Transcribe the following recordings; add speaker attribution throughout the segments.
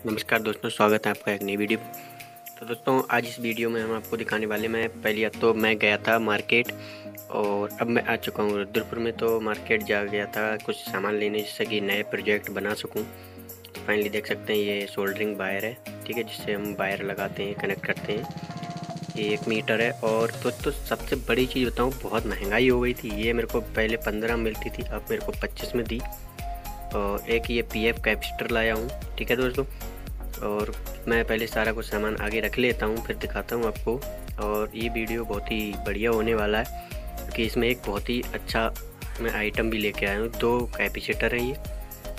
Speaker 1: नमस्कार दोस्तों, स्वागत है आपका एक नई वीडियो। तो दोस्तों आज इस वीडियो में हम आपको दिखाने वाले मैं पहले तो मैं गया था मार्केट और अब मैं आ चुका हूँ रुद्रपुर में। तो मार्केट जा गया था कुछ सामान लेने जिससे कि नए प्रोजेक्ट बना सकूँ। तो फाइनली देख सकते हैं ये सोल्डरिंग वायर है, ठीक है, जिससे हम वायर लगाते हैं, कनेक्ट करते हैं। ये 1 मीटर है। और दोस्तों सबसे बड़ी चीज़ बताऊँ, बहुत महंगाई हो गई थी। ये मेरे को पहले 15 मिलती थी, अब मेरे को 25 में दी। और एक ये PF कैपेसिटर लाया हूँ, ठीक है दोस्तों। और मैं पहले सारा कुछ सामान आगे रख लेता हूँ, फिर दिखाता हूँ आपको। और ये वीडियो बहुत ही बढ़िया होने वाला है क्योंकि इसमें एक बहुत ही अच्छा मैं आइटम भी लेके आया हूँ। 2 कैपेसिटर हैं, ये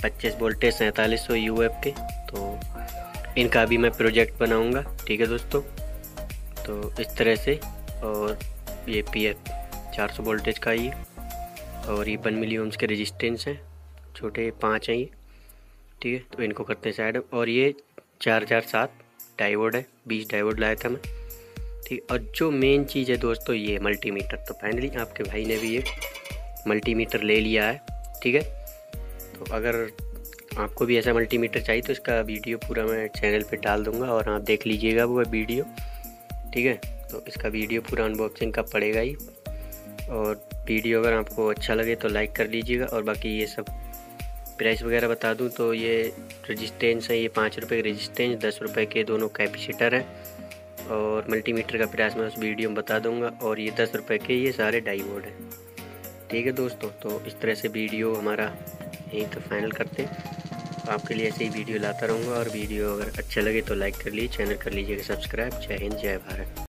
Speaker 1: 25 वोल्टेज 4700 UF के। तो इनका भी मैं प्रोजेक्ट बनाऊँगा, ठीक है दोस्तों। तो इस तरह से। और ये PF 400 वोल्टेज का ये, और ये 1 मिली ओम्स के रेजिस्टेंस हैं, छोटे 5 हैं ये, ठीक है। तो इनको करते हैं साइड। और ये 4007 डायोड है, 20 डायोड लाया था मैं, ठीक। और जो मेन चीज़ है दोस्तों, ये मल्टीमीटर। तो फाइनली आपके भाई ने भी ये मल्टीमीटर ले लिया है, ठीक है। तो अगर आपको भी ऐसा मल्टीमीटर चाहिए तो इसका वीडियो पूरा मैं चैनल पे डाल दूंगा और आप देख लीजिएगा वो वीडियो, ठीक है। तो इसका वीडियो पूरा अनबॉक्सिंग का पड़ेगा ही। और वीडियो अगर आपको अच्छा लगे तो लाइक कर लीजिएगा। और बाकी ये सब प्राइस वगैरह बता दूं तो ये रेजिस्टेंस है, ये 5 रुपये के रेजिस्टेंस, 10 रुपये के दोनों कैपेसिटर हैं। और मल्टीमीटर का प्राइस मैं उस वीडियो में बता दूंगा। और ये 10 रुपये के ये सारे डायोड हैं, ठीक है दोस्तों। तो इस तरह से वीडियो हमारा यहीं तो फाइनल करते हैं। आपके लिए ऐसे ही वीडियो लाता रहूँगा। और वीडियो अगर अच्छा लगे तो लाइक कर लीजिए, चैनल कर लीजिएगा सब्सक्राइब। जय हिंद, जय भारत।